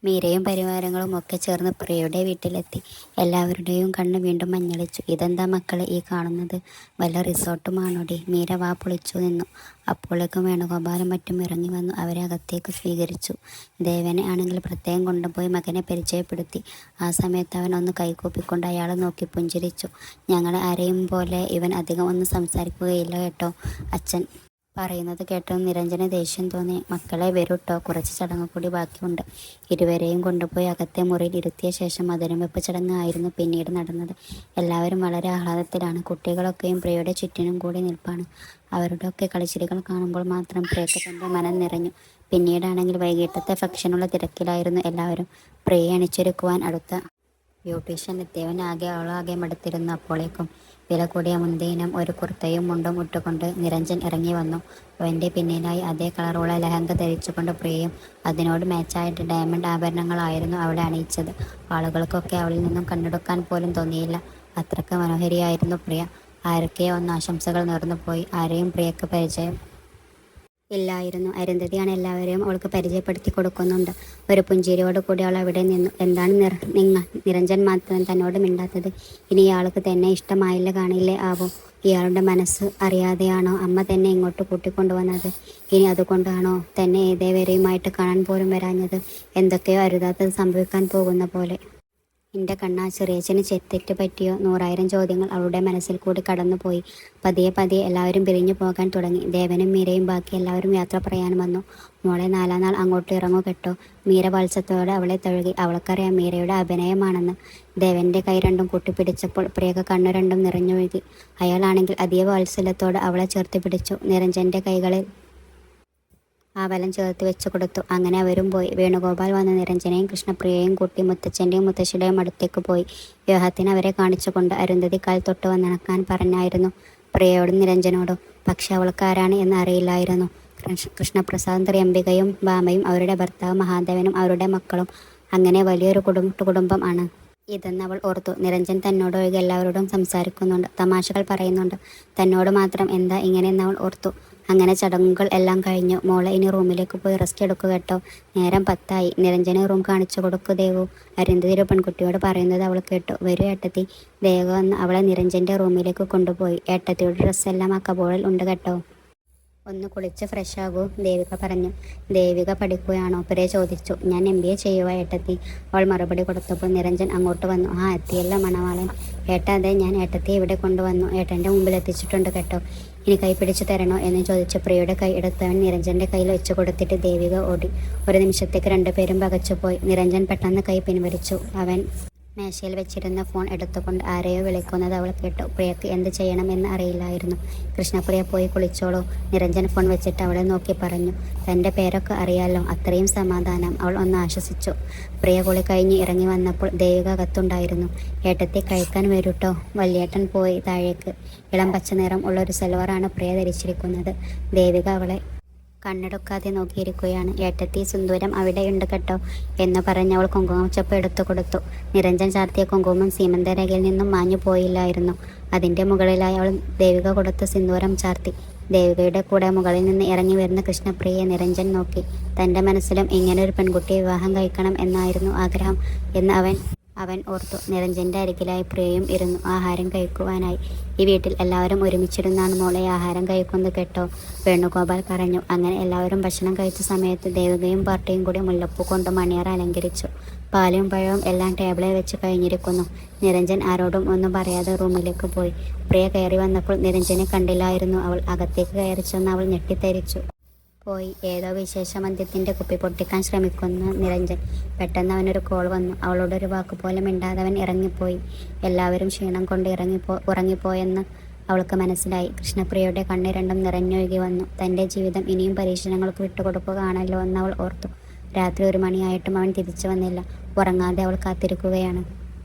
മീരയും പരിവാരങ്ങളും ഒക്കെ ചേർന്ന് പ്രിയയുടെ വീട്ടിലെത്തി. എല്ലാവരുടെയും കണ്ണ് വീണ്ടും മഞ്ഞളിച്ചു. "ഇതെന്താ മക്കളെ ഈ കാണുന്നത്? വല്ല റിസോർട്ടുമാണോടി?" മീര വാ പൊളിച്ചു നിന്നു. അപ്പോഴേക്കും വേണുഗോപാലും മറ്റും ഇറങ്ങി വന്നു അവരെ അകത്തേക്ക് സ്വീകരിച്ചു. ദേവനെ ആണെങ്കിൽ പ്രത്യേകം കൊണ്ടുപോയി മകനെ പരിചയപ്പെടുത്തി. ആ സമയത്ത് അവൻ ഒന്ന് കൈകൂപ്പിക്കൊണ്ട് അയാളെ നോക്കി പുഞ്ചിരിച്ചു. "ഞങ്ങളെ ആരെയും പോലെ ഇവൻ അധികം ഒന്നും സംസാരിക്കുകയില്ല കേട്ടോ." അച്ഛൻ പറയുന്നത് കേട്ടതും നിരഞ്ജന് ദേഷ്യം തോന്നി. "മക്കളെ വരൂട്ടോ, കുറച്ച് ചടങ്ങ് കൂടി ബാക്കിയുണ്ട്." ഇരുവരെയും കൊണ്ടുപോയി അകത്തെ മുറിയിൽ ഇരുത്തിയ ശേഷം മധുരം വെപ്പ് ചടങ്ങ് ആയിരുന്നു പിന്നീട് നടന്നത്. എല്ലാവരും വളരെ ആഹ്ലാദത്തിലാണ്. കുട്ടികളൊക്കെയും പ്രിയയുടെ ചുറ്റിനും കൂടി നിൽപ്പാണ്. അവരുടെയൊക്കെ കളിച്ചിരികൾ കാണുമ്പോൾ മാത്രം പ്രിയക്ക് തൻ്റെ മനം നിറഞ്ഞു. പിന്നീടാണെങ്കിൽ വൈകിട്ടത്തെ ഫംഗ്ഷനുള്ള തിരക്കിലായിരുന്നു എല്ലാവരും. പ്രിയയെ അണിച്ചൊരുക്കുവാൻ അടുത്ത ബ്യൂട്ടീഷ്യൻ എത്തിയവൻ അവളാകെ മടുത്തിരുന്നു. അപ്പോഴേക്കും വില കൂടിയ മുന്തിയിനം ഒരു കുർത്തയും മുണ്ടും ഇട്ടുകൊണ്ട് നിരഞ്ജൻ ഇറങ്ങി വന്നു. അവൻ്റെ പിന്നിലായി അതേ കളറുള്ള ലഹങ്ക ധരിച്ചുകൊണ്ട് പ്രിയയും. അതിനോട് മാച്ചായിട്ട് ഡയമണ്ട് ആഭരണങ്ങളായിരുന്നു അവളെ അണിയിച്ചത്. ആളുകൾക്കൊക്കെ അവളിൽ നിന്നും കണ്ടെടുക്കാൻ പോലും തോന്നിയില്ല. അത്രയ്ക്ക് മനോഹരിയായിരുന്നു പ്രിയ. ആരൊക്കെയോ ഒന്ന് ആശംസകൾ നേർന്നു പോയി. ആരെയും പ്രിയക്ക് പരിചയം ഇല്ലായിരുന്നു. അരുന്ധതിയാണ് എല്ലാവരെയും അവൾക്ക് പരിചയപ്പെടുത്തി കൊടുക്കുന്നുണ്ട്. ഒരു പുഞ്ചിരിയോട് കൂടി അവൾ അവിടെ നിന്നു. "എന്താണ് നിരഞ്ജൻ മാത്രം തന്നോട് മിണ്ടാത്തത്? ഇനി ഇയാൾക്ക് തന്നെ ഇഷ്ടമായില്ല കാണില്ലേ ആവും. ഇയാളുടെ മനസ്സ് അറിയാതെയാണോ അമ്മ തന്നെ ഇങ്ങോട്ട് കൂട്ടിക്കൊണ്ടുവന്നത്? ഇനി അതുകൊണ്ടാണോ തന്നെ ഏതേവരെയുമായിട്ട് കാണാൻ പോലും വരാഞ്ഞത്? എന്തൊക്കെയോ അരുതാത്തത് സംഭവിക്കാൻ പോകുന്ന പോലെ." "എൻ്റെ കണ്ണാ, ചെറിയച്ഛന് തെറ്റ് പറ്റിയോ?" 100,000 ചോദ്യങ്ങൾ അവളുടെ മനസ്സിൽ കൂടി കടന്നുപോയി. പതിയെ പതിയെ എല്ലാവരും പിരിഞ്ഞു പോകാൻ തുടങ്ങി. ദേവനും മീരയും ബാക്കി എല്ലാവരും യാത്ര പറയാൻ വന്നു. "മോളെ, 4-ാം നാൾ അങ്ങോട്ട് ഇറങ്ങൂ കേട്ടോ." മീര വാത്സല്യത്തോടെ അവളെ തഴുകി. അവൾക്കറിയാം മീരയുടെ അഭിനയമാണെന്ന്. ദേവന്റെ കൈ രണ്ടും കൂട്ടിപ്പിടിച്ചപ്പോൾ പ്രിയക്ക് കണ്ണു രണ്ടും നിറഞ്ഞൊഴുകി. അയാളാണെങ്കിൽ അതീവ വാത്സല്യത്തോടെ അവളെ ചേർത്ത് പിടിച്ചു. നിരഞ്ജന്റെ കൈകളിൽ ആ വലം ചേർത്ത് വെച്ചു കൊടുത്തു. അങ്ങനെ അവരും പോയി. വേണുഗോപാൽ വന്ന് നിരഞ്ജനെയും കൃഷ്ണപ്രിയയെയും കൂട്ടി മുത്തച്ഛൻ്റെയും മുത്തശ്ശിയുടെയും അടുത്തേക്ക് പോയി. വിവാഹത്തിന് അവരെ കാണിച്ചുകൊണ്ട് അരുന്ധതി കാൽ തൊട്ട് വന്നണക്കാൻ പറഞ്ഞായിരുന്നു പ്രിയയോടും നിരഞ്ജനോടും. പക്ഷെ അവൾക്ക് ആരാണ് എന്ന് അറിയില്ലായിരുന്നു. കൃഷ്ണപ്രസാദും ത്രയംബികയും ഭാമയും അവരുടെ ഭർത്താവ് മഹാദേവനും അവരുടെ മക്കളും. അങ്ങനെ വലിയൊരു കുടുംബം ആണ് ഇതെന്ന് അവൾ ഓർത്തു. നിരഞ്ജൻ തന്നോടൊഴികെ എല്ലാവരോടും സംസാരിക്കുന്നുണ്ട്, തമാശകൾ പറയുന്നുണ്ട്. തന്നോട് മാത്രം എന്താ ഇങ്ങനെയെന്ന് അവൾ ഓർത്തു. അങ്ങനെ ചടങ്ങുകൾ എല്ലാം കഴിഞ്ഞു. "മോളെ, ഇനി റൂമിലേക്ക് പോയി റെസ്റ്റ് എടുക്കുക കേട്ടോ. നേരം 10 ആയി. നിരഞ്ജന് റൂം കാണിച്ചു കൊടുക്കു ദേവു." അരുന്ധതി ഒരു പെൺകുട്ടിയോട് പറയുന്നത് അവൾ കേട്ടു. "വരൂ ഏട്ടത്തി." ദേവു വന്ന് അവളെ നിരഞ്ജന്റെ റൂമിലേക്ക് കൊണ്ടുപോയി. "ഏട്ടത്തിയുടെ ഡ്രസ്സെല്ലാം ആ കബോർഡിൽ ഉണ്ട് കേട്ടോ. ഒന്ന് കുളിച്ച് ഫ്രഷ് ആകൂ." ദേവിക പറഞ്ഞു. "ദേവിക പഠിക്കുകയാണോ?" പ്രിയ ചോദിച്ചു. "ഞാൻ MBA ചെയ്യുക ഏട്ടത്തി." അവൾ മറുപടി കൊടുത്തപ്പോൾ നിരഞ്ജൻ അങ്ങോട്ട് വന്നു. "ആ, എത്തിയല്ലോ മണവാളൻ." "ഏട്ടാ, അതെ, ഞാൻ ഏട്ടത്തിയെ ഇവിടെ കൊണ്ടുവന്നു. ഏട്ടൻ്റെ മുമ്പിൽ എത്തിച്ചിട്ടുണ്ട് കേട്ടോ. ഇനി കൈ പിടിച്ചു തരണോ?" എന്ന് ചോദിച്ചു. പ്രിയയുടെ കൈ എടുത്തവൻ നിരഞ്ജന്റെ കയ്യിൽ വെച്ചു കൊടുത്തിട്ട് ദേവിക ഓടി. ഒരു നിമിഷത്തേക്ക് രണ്ടുപേരും പകച്ചുപോയി. നിരഞ്ജൻ പെട്ടെന്ന് കൈ പിൻവലിച്ചു. അവൻ മേശയിൽ വെച്ചിരുന്ന ഫോൺ എടുത്തുകൊണ്ട് ആരെയോ വിളിക്കുന്നത് അവൾ കേട്ടു. പ്രിയക്ക് എന്ത് ചെയ്യണം എന്ന് അറിയില്ലായിരുന്നു. "കൃഷ്ണപ്രിയ, പോയി കുളിച്ചോളൂ." നിരഞ്ജൻ ഫോൺ വെച്ചിട്ട് അവളെ നോക്കി പറഞ്ഞു. "തൻ്റെ പേരൊക്കെ അറിയാലോ, അത്രയും സമാധാനം." അവൾ ഒന്ന് ആശ്വസിച്ചു. പ്രിയ കുളി കഴിഞ്ഞ് ഇറങ്ങി വന്നപ്പോൾ ദേവിക അകത്തുണ്ടായിരുന്നു. "ഏട്ടത്തെ കഴിക്കാൻ വരൂട്ടോ." വല്യേട്ടൻ പോയി താഴേക്ക്. ഇളം പച്ച നിറം ഉള്ള ഒരു സൽവാറാണ് പ്രിയ ധരിച്ചിരിക്കുന്നത്. ദേവിക അവളെ കണ്ണെടുക്കാതെ നോക്കിയിരിക്കുകയാണ്. "ഏട്ടത്തി, സിന്ദൂരം അവിടെയുണ്ട് കേട്ടോ." എന്ന് പറഞ്ഞ് അവൾ കുങ്കുമച്ചപ്പ് എടുത്തു കൊടുത്തു. നിരഞ്ജൻ ചാർത്തിയ കുങ്കുമം സീമന്തരകയിൽ നിന്നും മാഞ്ഞു പോയില്ലായിരുന്നു. അതിൻ്റെ മുകളിലായി അവൾ ദേവിക കൊടുത്ത സിന്ദൂരം ചാർത്തി. ദേവികയുടെ കൂടെ മുകളിൽ നിന്ന് ഇറങ്ങി വരുന്ന കൃഷ്ണപ്രിയയെ നിരഞ്ജൻ നോക്കി. തൻ്റെ മനസ്സിലും ഇങ്ങനൊരു പെൺകുട്ടിയെ വിവാഹം കഴിക്കണം എന്നായിരുന്നു ആഗ്രഹം എന്ന് അവൻ ഓർത്തു. നിരഞ്ജന്റെ അരികിലായി പ്രിയയും ഇരുന്നു ആഹാരം കഴിക്കുവാനായി. "ഈ വീട്ടിൽ എല്ലാവരും ഒരുമിച്ചിരുന്നാണ് മോളെ ആഹാരം കഴിക്കുന്നത് കേട്ടോ." വേണുഗോപാൽ പറഞ്ഞു. അങ്ങനെ എല്ലാവരും ഭക്ഷണം കഴിച്ച സമയത്ത് ദേവികയും പാർട്ടിയും കൂടി മുല്ലപ്പൂ കൊണ്ട് മണിയറ അലങ്കരിച്ചു. പാലും പഴവും എല്ലാം ടേബിളിൽ വെച്ച് കഴിഞ്ഞിരിക്കുന്നു. നിരഞ്ജൻ ആരോടും ഒന്നും പറയാതെ റൂമിലേക്ക് പോയി. പ്രിയ കയറി വന്നപ്പോൾ നിരഞ്ജനെ കണ്ടില്ലായിരുന്നു. അവൾ അകത്തേക്ക് കയറി ചെന്ന് അവൾ ഞെട്ടിത്തെറിച്ചു പോയി. ഏതോ വിശേഷമദ്യത്തിൻ്റെ കുപ്പി പൊട്ടിക്കാൻ ശ്രമിക്കുന്ന നിരഞ്ജൻ. പെട്ടെന്ന് അവനൊരു കോൾ വന്നു. അവളോടൊരു വാക്കുപോലും മിണ്ടാതെ അവൻ ഇറങ്ങിപ്പോയി. എല്ലാവരും ക്ഷീണം കൊണ്ട് ഉറങ്ങിപ്പോയെന്ന് അവൾക്ക് മനസ്സിലായി. കൃഷ്ണപ്രിയയുടെ കണ്ണ് രണ്ടും നിറഞ്ഞൊഴുകി വന്നു. തൻ്റെ ജീവിതം ഇനിയും പരീക്ഷണങ്ങൾക്ക് വിട്ടുകൊടുക്കുകയാണല്ലോ എന്ന് അവൾ ഓർത്തു. രാത്രി 1 മണിയായിട്ടും അവൻ തിരിച്ചു വന്നില്ല. ഉറങ്ങാതെ അവൾ കാത്തിരിക്കുകയാണ്.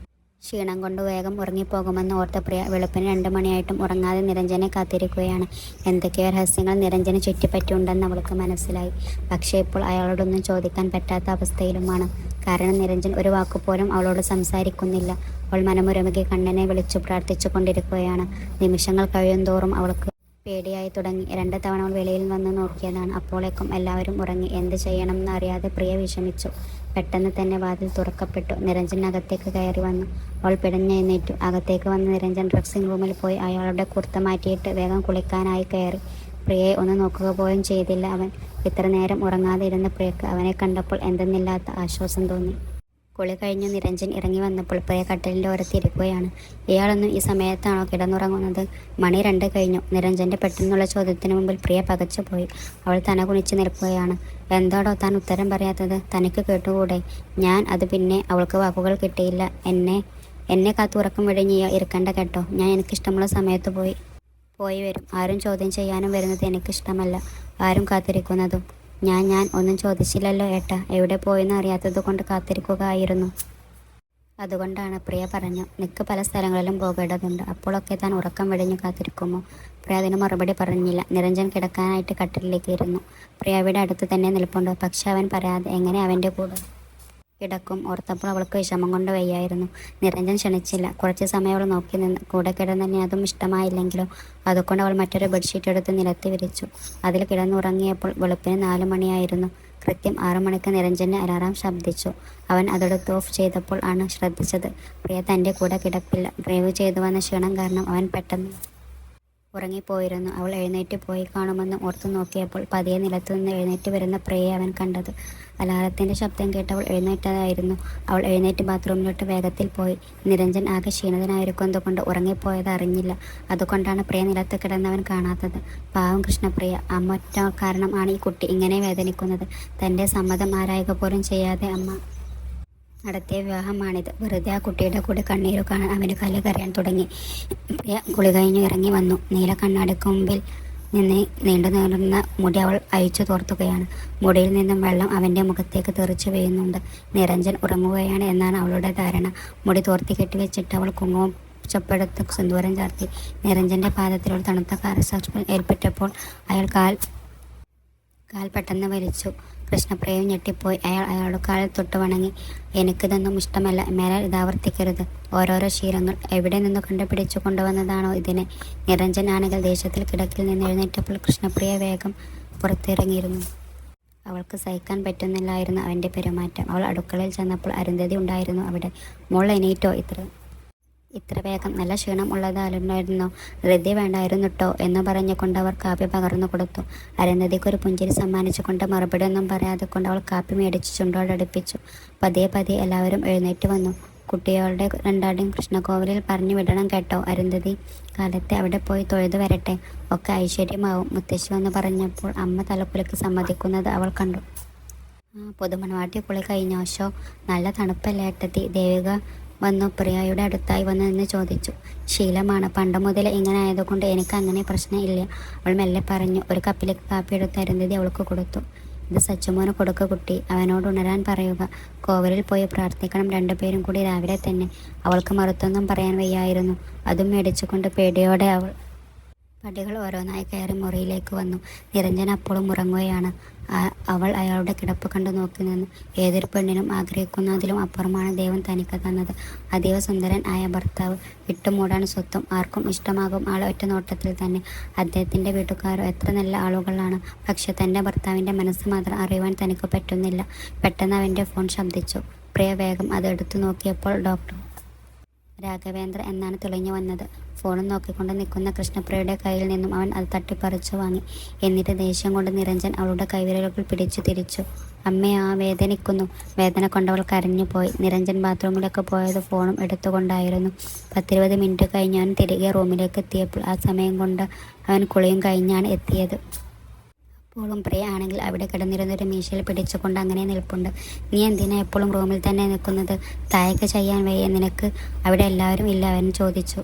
ക്ഷീണം കൊണ്ട് വേഗം ഉറങ്ങിപ്പോകുമെന്ന് ഓർത്ത പ്രിയ വെളുപ്പിന് 2 മണിയായിട്ടും ഉറങ്ങാതെ നിരഞ്ജനെ കാത്തിരിക്കുകയാണ്. എന്തൊക്കെയോ രഹസ്യങ്ങൾ നിരഞ്ജനെ ചുറ്റിപ്പറ്റിയുണ്ടെന്ന് അവൾക്ക് മനസ്സിലായി. പക്ഷേ ഇപ്പോൾ അയാളോടൊന്നും ചോദിക്കാൻ പറ്റാത്ത അവസ്ഥയിലുമാണ്. കാരണം നിരഞ്ജൻ ഒരു വാക്കുപോലും അവളോട് സംസാരിക്കുന്നില്ല. അവൾ മനമുരുകി കണ്ണനെ വിളിച്ചു പ്രാർത്ഥിച്ചു കൊണ്ടിരിക്കുകയാണ്. നിമിഷങ്ങൾ കഴിയുന്തോറും അവൾക്ക് പേടിയായി തുടങ്ങി. 2 തവണ അവൾ വെളിയിൽ വന്ന് നോക്കിയതാണ്. അപ്പോഴേക്കും എല്ലാവരും ഉറങ്ങി. എന്ത് ചെയ്യണമെന്ന് അറിയാതെ പ്രിയ വിഷമിച്ചു. പെട്ടെന്ന് തന്നെ വാതിൽ തുറക്കപ്പെട്ടു. നിരഞ്ജൻ അകത്തേക്ക് കയറി വന്നു. അവൾ പിടഞ്ഞെഴുന്നേറ്റു. അകത്തേക്ക് വന്ന നിരഞ്ജൻ ഡ്രസ്സിംഗ് റൂമിൽ പോയി അയാളുടെ കുർത്ത മാറ്റിയിട്ട് വേഗം കുളിക്കാനായി കയറി. പ്രിയയെ ഒന്ന് നോക്കുക പോലും ചെയ്തില്ല അവൻ. ഇത്ര നേരം ഉറങ്ങാതെ ഇരുന്ന പ്രിയക്ക് അവനെ കണ്ടപ്പോൾ എന്തെന്നില്ലാത്ത ആശ്വാസം തോന്നി. കുളി കഴിഞ്ഞു നിരഞ്ജൻ ഇറങ്ങി വന്നപ്പോൾ പ്രിയ കട്ടിലിൻ്റെ ഓരത്തിരിക്കുകയാണ്. ഇയാളൊന്നും ഈ സമയത്താണോ കിടന്നുറങ്ങുന്നത്? മണി 2 കഴിഞ്ഞു. നിരഞ്ജൻ്റെ പെട്ടെന്നുള്ള ചോദ്യത്തിന് മുമ്പിൽ പ്രിയ പകച്ചുപോയി. അവൾ തല കുനിച്ച് നിൽക്കുകയാണ്. എന്താടോ താൻ ഉത്തരം പറയാത്തത്? തനിക്ക് കേട്ടുകൂടെ? അത് പിന്നെ അവൾക്ക് വാക്കുകൾ കിട്ടിയില്ല. എന്നെ കാത്തു ഉറക്കം വിഴിഞ്ഞ് ഇരിക്കണ്ട കേട്ടോ. ഞാൻ എനിക്കിഷ്ടമുള്ള സമയത്ത് പോയി വരും. ആരും ചോദ്യം ചെയ്യാനും വരുന്നത് എനിക്കിഷ്ടമല്ല, ആരും കാത്തിരിക്കുന്നതും. ഞാൻ ഒന്നും ചോദിച്ചില്ലല്ലോ ഏട്ടാ. എവിടെ പോയെന്ന് അറിയാത്തത് കൊണ്ട് കാത്തിരിക്കുകയായിരുന്നു. അതുകൊണ്ടാണ്. പ്രിയ പറഞ്ഞു. നിക്ക് പല സ്ഥലങ്ങളിലും പോകേണ്ടതുണ്ട്. അപ്പോഴൊക്കെ താൻ ഉറക്കം വെടിഞ്ഞു കാത്തിരിക്കുമോ? പ്രിയ അതിന് മറുപടി പറഞ്ഞില്ല. നിരഞ്ജൻ കിടക്കാനായിട്ട് കട്ടിലേക്ക് ഇരുന്നു. പ്രിയ അവിടെ അടുത്ത് തന്നെ നിൽപ്പുണ്ട്. പക്ഷെ അവൻ പറയാതെ എങ്ങനെ അവൻ്റെ കൂടെ കിടക്കും? ഓർത്തപ്പോൾ അവൾക്ക് വിഷമം കൊണ്ട് വയ്യായിരുന്നു. നിരഞ്ജൻ ക്ഷണിച്ചില്ല. കുറച്ച് സമയം അവൾ നോക്കി നിന്ന്. കൂടെ കിടന്നെ അതും ഇഷ്ടമായില്ലെങ്കിലോ? അതുകൊണ്ട് അവൾ മറ്റൊരു ബെഡ്ഷീറ്റ് എടുത്ത് നിലത്ത് വിരിച്ചു. അതിൽ കിടന്നുറങ്ങിയപ്പോൾ വെളുപ്പിന് 4 മണിയായിരുന്നു. കൃത്യം 6 മണിക്ക് നിരഞ്ജന് അലാറം ശബ്ദിച്ചു. അവൻ അതെടുത്ത് ഓഫ് ചെയ്തപ്പോൾ ആണ് ശ്രദ്ധിച്ചത്, പ്രിയ തൻ്റെ കൂടെ കിടപ്പില്ല. ഡ്രൈവ് ചെയ്തു വന്ന ക്ഷീണം കാരണം അവൻ പെട്ടെന്ന് ഉറങ്ങിപ്പോയിരുന്നു. അവൾ എഴുന്നേറ്റ് പോയി കാണുമെന്ന് ഓർത്തു നോക്കിയപ്പോൾ പതിയെ നിലത്തുനിന്ന് എഴുന്നേറ്റ് വരുന്ന പ്രിയയെ അവൻ കണ്ടത്. അലാറത്തിൻ്റെ ശബ്ദം കേട്ട് അവൾ എഴുന്നേറ്റതായിരുന്നു. അവൾ എഴുന്നേറ്റ് ബാത്റൂമിലോട്ട് വേഗത്തിൽ പോയി. നിരഞ്ജൻ ആകെ ക്ഷീണിതനായിരിക്കുന്നതുകൊണ്ട് ഉറങ്ങിപ്പോയത് അറിഞ്ഞില്ല. അതുകൊണ്ടാണ് പ്രിയ നിലത്ത് കിടന്നവൻ കാണാത്തത്. പാവം കൃഷ്ണപ്രിയ. അമ്മൊറ്റ കാരണം ആണ് ഈ കുട്ടി ഇങ്ങനെ വേദനിക്കുന്നത്. തൻ്റെ സമ്മതം ആരായുക പോലും ചെയ്യാതെ അമ്മ നടത്തിയ വിവാഹമാണിത്. വെറുതെ ആ കുട്ടിയുടെ കൂടെ കണ്ണീരു കാണാൻ അവന് കല്ല് കരയാൻ തുടങ്ങി. പ്രിയ കുളി കഴിഞ്ഞ് ഇറങ്ങി വന്നു. നീല കണ്ണാടിക്ക് മുമ്പിൽ നിന്ന് നീണ്ടു നീളുന്ന മുടി അവൾ അഴിച്ചു തോർത്തുകയാണ്. മുടിയിൽ നിന്നും വെള്ളം അവൻ്റെ മുഖത്തേക്ക് തെറിച്ചു വീഴുന്നുണ്ട്. നിരഞ്ജൻ ഉറങ്ങുകയാണ് എന്നാണ് അവളുടെ ധാരണ. മുടി തോർത്തി കെട്ടിവെച്ചിട്ട് അവൾ കുങ്ങവും ചപ്പെടുത്ത് സിന്ദൂരം ചാർത്തി. നിരഞ്ജൻ്റെ പാദത്തിലുള്ള തണുത്ത കാരസ്പർശം ഏൽപ്പിട്ടപ്പോൾ അയാൾ കാൽ പെട്ടെന്ന് വലിച്ചു. കൃഷ്ണപ്രിയയും ഞെട്ടിപ്പോയി. അയാളുടെ കാലിൽ തൊട്ട് വണങ്ങി. എനിക്കിതൊന്നും ഇഷ്ടമല്ല. മേലാൽ ഇതാവർത്തിക്കരുത്. ഓരോരോ ശീലങ്ങൾ എവിടെ നിന്ന് കണ്ടുപിടിച്ചു കൊണ്ടുവന്നതാണോ ഇതിനെ? നിരഞ്ജൻ ആണെങ്കിൽ ദേഷ്യത്തിൽ കിടക്കിൽ നിന്ന് എഴുന്നേറ്റപ്പോൾ കൃഷ്ണപ്രിയ വേഗം പുറത്തിറങ്ങിയിരുന്നു. അവൾക്ക് സഹിക്കാൻ പറ്റുന്നില്ലായിരുന്നു അവൻ്റെ പെരുമാറ്റം. അവൾ അടുക്കളയിൽ ചെന്നപ്പോൾ അരുന്ധതി ഉണ്ടായിരുന്നു അവിടെ. മോൾ എണീറ്റോ? ഇത്ര വേഗം? നല്ല ക്ഷീണം ഉള്ളതായിരുന്നോ? ഹൃദയ വേണ്ടായിരുന്നുട്ടോ എന്ന് പറഞ്ഞുകൊണ്ട് അവർ കാപ്പി പകർന്നു കൊടുത്തു. അരുന്ധതിക്കൊരു പുഞ്ചിരി സമ്മാനിച്ചുകൊണ്ട് മറുപടി ഒന്നും പറയാതെ കൊണ്ട് അവൾ കാപ്പി മേടിച്ച് ചുണ്ടോടടുപ്പിച്ചു. പതിയെ എല്ലാവരും എഴുന്നേറ്റ് വന്നു. കുട്ടികളുടെ രണ്ടാടെയും കൃഷ്ണകോവിലിൽ പറഞ്ഞു വിടണം കേട്ടോ അരുന്ധതി. കാലത്തെ അവിടെ പോയി തൊഴുതു വരട്ടെ, ഒക്കെ ഐശ്വര്യമാവും. മുത്തശ്ശി വന്ന് പറഞ്ഞപ്പോൾ അമ്മ തലക്കുലക്ക് സമ്മതിക്കുന്നത് അവൾ കണ്ടു. പുതുമണവാട്ടി കുളി കഴിഞ്ഞോശോ? നല്ല തണുപ്പല്ലേ ഏട്ടത്തി? ദേവിക വന്നു പ്രിയയുടെ അടുത്തായി വന്ന് നിന്ന് ചോദിച്ചു. ശീലമാണ്, പണ്ട് മുതലേ ഇങ്ങനെ ആയതുകൊണ്ട് എനിക്ക് അങ്ങനെ പ്രശ്നമില്ല, അവൾ മെല്ലെ പറഞ്ഞു. ഒരു കപ്പിലേക്ക് കാപ്പി എടുത്ത് അരുന്ധതി അവൾക്ക് കൊടുത്തു. ഇത് സച്ചുമോന് കൊടുക്ക കുട്ടി, അവനോട് ഉണരാൻ പറയുക. കോവിലിൽ പോയി പ്രാർത്ഥിക്കണം 2 പേരും കൂടി രാവിലെ തന്നെ. അവൾക്ക് മറുത്തൊന്നും പറയാൻ വയ്യായിരുന്നു. അതും മേടിച്ചുകൊണ്ട് പേടിയോടെ അവൾ പടികൾ ഓരോന്നായി കയറി മുറിയിലേക്ക് വന്നു. നിരഞ്ജൻ അപ്പോഴും ഉറങ്ങുകയാണ്. അവൾ അയാളുടെ കിടപ്പ് കണ്ടു നോക്കി നിന്നു. ഏതൊരു പെണ്ണിനും ആഗ്രഹിക്കുന്നതിലും അപ്പുറമാണ് ദൈവം തനിക്ക് തന്നത്. അതീവ സുന്ദരൻ ആയ ഭർത്താവ്. വിട്ടുമൂടാൻ സ്വത്തും. ആർക്കും ഇഷ്ടമാകും ആൾ ഒറ്റ നോട്ടത്തിൽ തന്നെ. അദ്ദേഹത്തിൻ്റെ വീട്ടുകാരോ എത്ര നല്ല ആളുകളാണ്. പക്ഷെ തൻ്റെ ഭർത്താവിൻ്റെ മനസ്സ് മാത്രം അറിയുവാൻ തനിക്ക് പറ്റുന്നില്ല. പെട്ടെന്ന് അവൻ്റെ ഫോൺ ശബ്ദിച്ചു. പ്രിയ വേഗം അത് എടുത്തു നോക്കിയപ്പോൾ ഡോക്ടർ രാഘവേന്ദ്ര എന്നാണ് തെളിഞ്ഞു വന്നത്. ഫോണും നോക്കിക്കൊണ്ട് നിൽക്കുന്ന കൃഷ്ണപ്രിയയുടെ കയ്യിൽ നിന്നും അവൻ അത് തട്ടിപ്പറിച്ചു വാങ്ങി. എന്നിട്ട് ദേഷ്യം കൊണ്ട് നിരഞ്ജൻ അവളുടെ കൈവിരലുകൾ പിടിച്ചു തിരിച്ചു. അമ്മയെ വേദനിക്കുന്നു. വേദന കൊണ്ടവൾ കരഞ്ഞു പോയി. നിരഞ്ജൻ ബാത്റൂമിലേക്ക് പോയത് ഫോണും എടുത്തുകൊണ്ടായിരുന്നു. 10-20 മിനിറ്റ് കഴിഞ്ഞ് അവൻ തിരികെ റൂമിലേക്ക് എത്തിയപ്പോൾ ആ സമയം കൊണ്ട് അവൻ കുളിയും കഴിഞ്ഞാണ് എത്തിയത്. എപ്പോഴും പ്രിയ ആണെങ്കിൽ അവിടെ കിടന്നിരുന്നൊരു മീശയിൽ പിടിച്ചുകൊണ്ട് അങ്ങനെ നിൽപ്പുണ്ട്. നീ എന്തിനാ എപ്പോഴും റൂമിൽ തന്നെ നിൽക്കുന്നത്? താഴേക്ക് ചെയ്യാൻ വയ്യ നിനക്ക്? അവിടെ എല്ലാവരും ഇല്ല, അവൻ ചോദിച്ചു.